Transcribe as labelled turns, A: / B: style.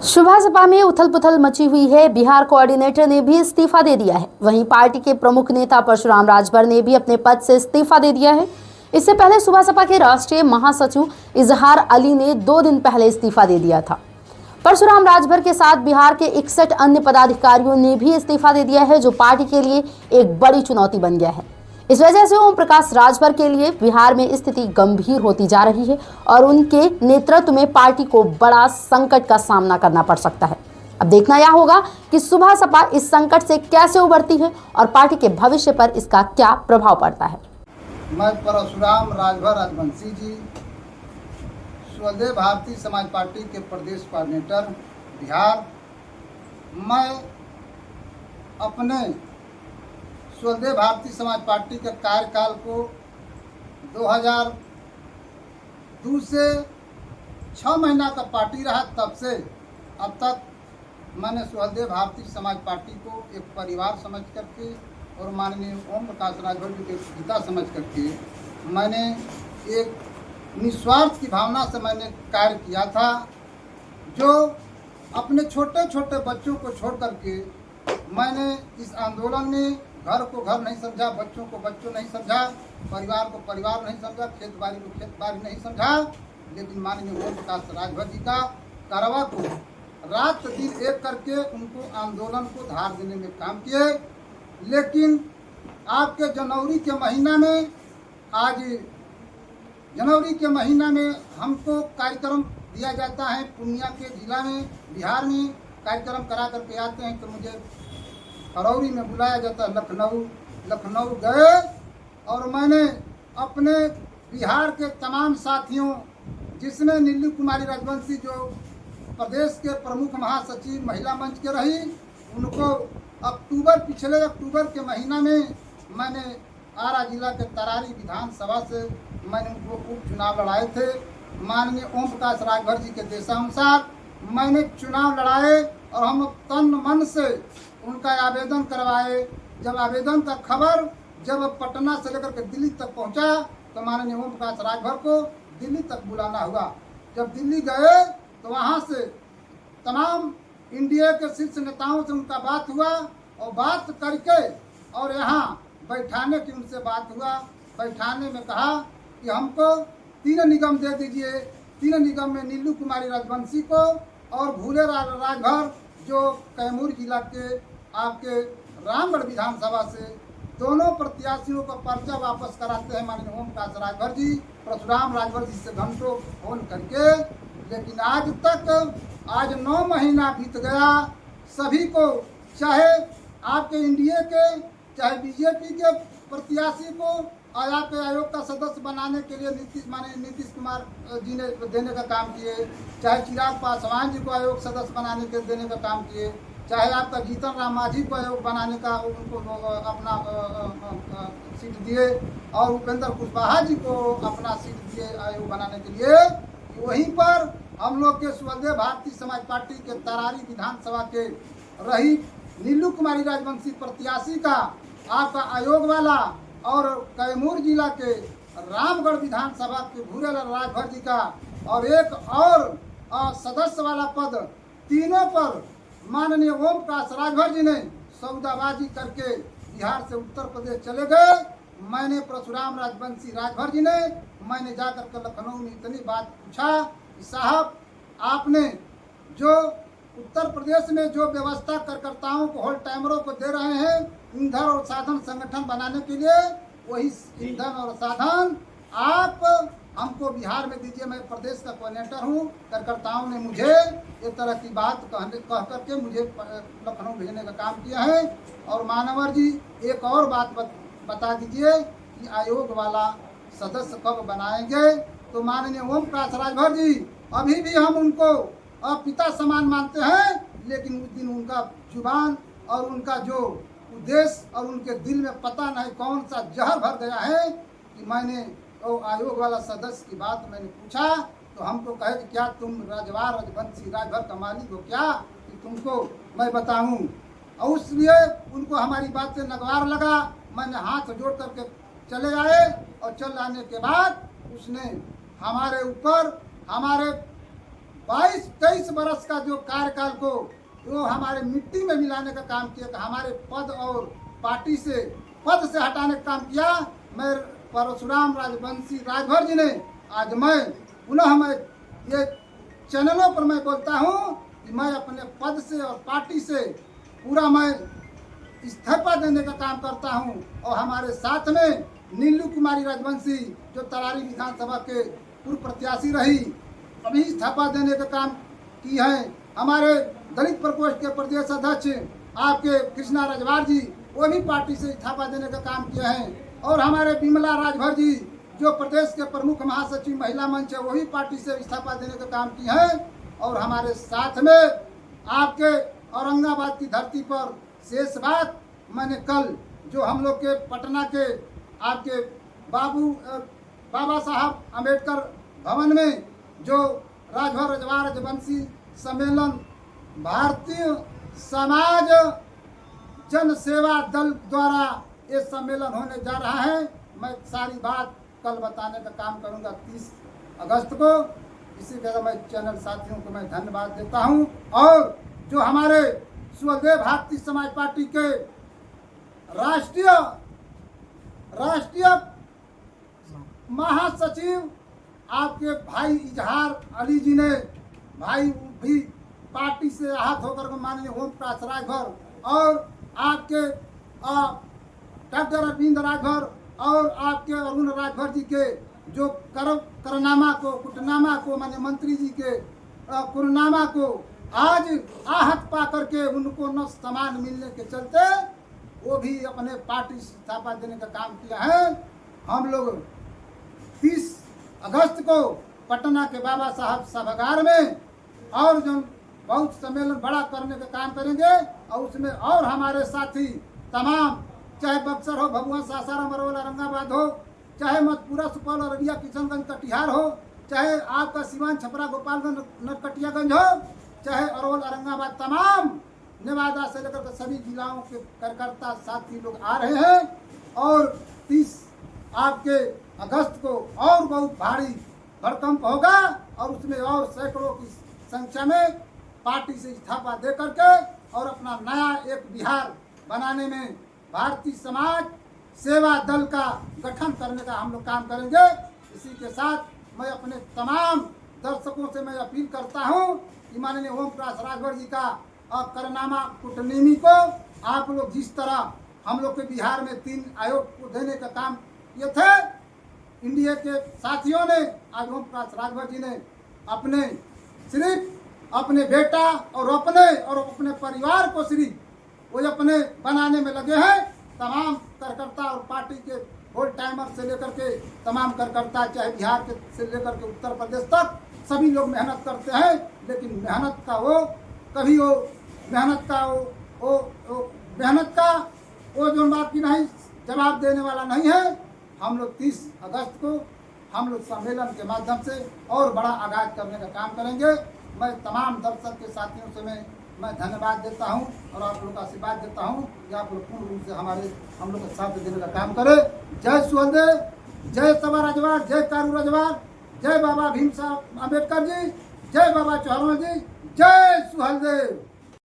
A: सुबह सपा में उथल पुथल मची हुई है। बिहार कोऑर्डिनेटर ने भी इस्तीफा दे दिया है। वहीं पार्टी के प्रमुख नेता परशुराम राजभर ने भी अपने पद से इस्तीफा दे दिया है। इससे पहले सुबह सपा के राष्ट्रीय महासचिव इजहार अली ने 2 दिन पहले इस्तीफा दे दिया था। परशुराम राजभर के साथ बिहार के 61 अन्य पदाधिकारियों ने भी इस्तीफा दे दिया है, जो पार्टी के लिए एक बड़ी चुनौती बन गया है। इस वजह से ओम प्रकाश राजभर के लिए बिहार में स्थिति गंभीर होती जा रही है और उनके नेतृत्व में पार्टी को बड़ा संकट का सामना करना पड़ सकता है। अब देखना यह होगा कि सुबह सपा इस संकट से कैसे उभरती है और पार्टी के भविष्य पर इसका क्या प्रभाव पड़ता है।
B: मैं परशुराम राजभर राजवंशी जी, स्वदेश भारतीय समाज पार्टी के प्रदेश कोऑर्डिनेटर बिहार। मैं अपने स्वदेश भारतीय समाज पार्टी के कार्यकाल को 2002 से 6 महीना का पार्टी रहा, तब से अब तक मैंने स्वदेश भारतीय समाज पार्टी को एक परिवार समझ करके और माननीय ओम प्रकाश राजभर जी के पिता समझ करके मैंने एक निस्वार्थ की भावना से मैंने कार्य किया था, जो अपने छोटे छोटे बच्चों को छोड़ करके मैंने इस आंदोलन में घर को घर नहीं समझा, बच्चों को बच्चों नहीं समझा, परिवार को परिवार नहीं समझा, खेत बाड़ी को खेत बाड़ी नहीं समझा, लेकिन माननीय ओम प्रकाश राजभर जी का करवा को रात दिन एक करके उनको आंदोलन को धार देने में काम किए। लेकिन आपके जनवरी के महीना में हमको कार्यक्रम दिया जाता है, पूर्णिया के जिला में बिहार में कार्यक्रम करा करके आते हैं, तो मुझे फरवरी में बुलाया जाता है लखनऊ गए और मैंने अपने बिहार के तमाम साथियों, जिसमें नीलू कुमारी राजवंशी जो प्रदेश के प्रमुख महासचिव महिला मंच के रही, उनको पिछले अक्टूबर के महीना में मैंने आरा जिला के तरारी विधानसभा से मैंने उनको उपचुनाव लड़ाए थे। माननीय ओम प्रकाश राजभर जी के देशानुसार मैंने चुनाव लड़ाए और हम तन मन से उनका आवेदन करवाए। जब आवेदन का खबर जब पटना से लेकर के दिल्ली तक पहुंचा, तो माननीय ओम प्रकाश राजभर को दिल्ली तक बुलाना हुआ। जब दिल्ली गए तो वहां से तमाम इंडिया के शीर्ष नेताओं से उनका बात हुआ और बात करके और यहाँ बैठाने की उनसे बात हुआ। बैठाने में कहा कि हमको 3 निगम दे दीजिए। 3 निगम में नीलू कुमारी राजवंशी को और भूले राजभर जो कैमूर जिला के आपके रामगढ़ विधानसभा से, दोनों प्रत्याशियों को पर्चा वापस कराते हैं माननीय ओम प्रकाश राजभर जी, परशुराम राजभर जी से घंटों फोन करके। लेकिन आज 9 महीना बीत गया, सभी को, चाहे आपके एनडीए के, चाहे बीजेपी के प्रत्याशी को और आपके आयोग का सदस्य बनाने के लिए नीतीश कुमार जी ने देने का काम किए, चाहे चिराग पासवान जी को आयोग सदस्य बनाने के देने का काम किए, चाहे आपका जीतन राम मांझी को आयोग बनाने का उनको अपना सीट दिए और उपेंद्र कुशवाहा जी को अपना सीट दिए आयोग बनाने के लिए। वहीं पर हम लोग के स्वदेश भारतीय समाज पार्टी के तरारी विधानसभा के रही नीलू कुमारी राजवंशी प्रत्याशी का आपका आयोग वाला और कैमूर जिला के रामगढ़ विधानसभा के भूरेलाल राजभर जी का और एक और सदस्य वाला पद, तीनों पर माननीय ओम प्रकाश राजभर जी ने सौदाबाजी करके बिहार से उत्तर प्रदेश चले गए। मैंने परशुराम राजवंशी राजभर जी ने मैंने जाकर के लखनऊ में इतनी बात पूछा कि साहब, आपने जो उत्तर प्रदेश में जो व्यवस्था कार्यकर्ताओं को, होल्ड टाइमरों को दे रहे हैं ईंधन और साधन संगठन बनाने के लिए, वही ईंधन और साधन आप हमको बिहार में दीजिए। मैं प्रदेश का कोऑर्डिनेटर हूँ। कार्यकर्ताओं ने मुझे इस तरह की बात कह करके मुझे लखनऊ भेजने का काम किया है। और मानवर जी, एक और बात बता दीजिए कि आयोग वाला सदस्य कब बनाएंगे। तो माननीय ओम प्रकाश राजभर जी, अभी भी हम उनको पिता समान मानते हैं, लेकिन उस दिन उनका जुबान और उनका जो उद्देश्य और उनके दिल में पता नहीं कौन सा जहर भर गया है कि मैंने तो आयोग वाला सदस्य की बात मैंने पूछा तो हमको कहे कि क्या तुम राजवंशी राजभर का मालिक हो क्या, कि तुमको मैं बताऊं। और इसलिए उनको हमारी बात से नगवार लगा। मैंने हाथ जोड़ करके चले आए और चल आने के बाद उसने हमारे ऊपर, हमारे 22-23 बरस का जो कार्यकाल को वो हमारे मिट्टी में मिलाने का काम किया, हमारे पद और पार्टी से पद से हटाने का काम किया। मैं परशुराम राजवंशी राजभर जी ने आज मैं पुनः मैं ये चैनलों पर मैं बोलता हूँ कि मैं अपने पद से और पार्टी से पूरा मैं इस्तीफा देने का काम करता हूँ। और हमारे साथ में नीलू कुमारी राजवंशी जो तरारी विधानसभा के पूर्व प्रत्याशी रही, अभी इस्तीफा देने का काम की है। हमारे दलित प्रकोष्ठ के प्रदेश अध्यक्ष आपके कृष्णा रजवार जी वो भी पार्टी से इस्तीफा देने का काम किए हैं। और हमारे विमला राजभर जी जो प्रदेश के प्रमुख महासचिव महिला मंच है वही पार्टी से इस्तीफा देने का काम किए हैं। और हमारे साथ में आपके औरंगाबाद की धरती पर शेष बात मैंने कल जो हम लोग के पटना के आपके बाबा साहब अम्बेडकर भवन में जो राजभर रजवार राजवंशी सम्मेलन भारतीय समाज जन सेवा दल द्वारा ये सम्मेलन होने जा रहा है। मैं सारी बात कल बताने का काम करूंगा 30 अगस्त को। इसी तरह मैं चैनल साथियों को मैं धन्यवाद देता हूं। और जो हमारे स्वदेव भारतीय समाज पार्टी के राष्ट्रीय महासचिव आपके भाई इजहार अली जी ने भाई भी पार्टी से आहत होकर माननीय ओम प्रकाश राजभर और आपके डॉक्टर अरविंद राजभर और आपके अरुण राजभर जी के जो करनामा को कुटनामा को माने मंत्री जी के कुरनामा को आज आहत पा करके उनको न सम्मान मिलने के चलते वो भी अपने पार्टी इस्तीफा देने का काम किया है। हम लोग 30 अगस्त को पटना के बाबा साहब सभागार में और जो बहुत सम्मेलन बड़ा करने का काम करेंगे। और उसमें और हमारे साथी तमाम चाहे बक्सर हो, भभुआ, सासाराम, अरवल, औरंगाबाद हो, चाहे मधुपुरा, सुपौल, अररिया, किशनगंज, कटिहार हो, चाहे आपका सीवान, छपरा, गोपालगंज, नरकटियागंज हो, चाहे अरवल, औरंगाबाद, तमाम नेवादा से लेकर के सभी जिलाओं के कार्यकर्ता साथी लोग आ रहे हैं। और 30 आपके अगस्त को और बहुत भारी भड़कंप होगा और उसमें और सैकड़ों की संख्या में पार्टी से इस्तीफा दे करके और अपना नया एक बिहार बनाने में भारतीय समाज सेवा दल का गठन करने का हम लोग काम करेंगे। इसी के साथ मैं अपने तमाम दर्शकों से मैं अपील करता हूं कि माननीय ओम प्रकाश राजभर जी का करनामा कुटनीमी को आप लोग जिस तरह हम लोग के बिहार में 3 आयोग को देने का काम किए थे, इंडिया के साथियों ने आज ओम प्रकाश राजभर जी ने अपने सिर्फ अपने बेटा और अपने परिवार को सिर्फ वो अपने बनाने में लगे हैं। तमाम कार्यकर्ता और पार्टी के होल टाइमर से लेकर के तमाम कार्यकर्ता चाहे बिहार के से लेकर के उत्तर प्रदेश तक सभी लोग मेहनत करते हैं। लेकिन मेहनत का वो जो बाकी नहीं जवाब देने वाला नहीं है। हम लोग 30 अगस्त को हम लोग सम्मेलन के माध्यम से और बड़ा आगाज करने का काम करेंगे। मैं तमाम दर्शक के साथियों से मैं धन्यवाद देता हूं और आप लोग का आशीर्वाद देता हूं कि आप लोग पूर्ण रूप से हम लोग का साथ देने का काम करें। जय सुहलदेव, जय सवा रजवार, जय कारू रजवार, जय बाबा भीम साहब अम्बेडकर जी, जय बाबा चौहान जी, जय सुहलदेव।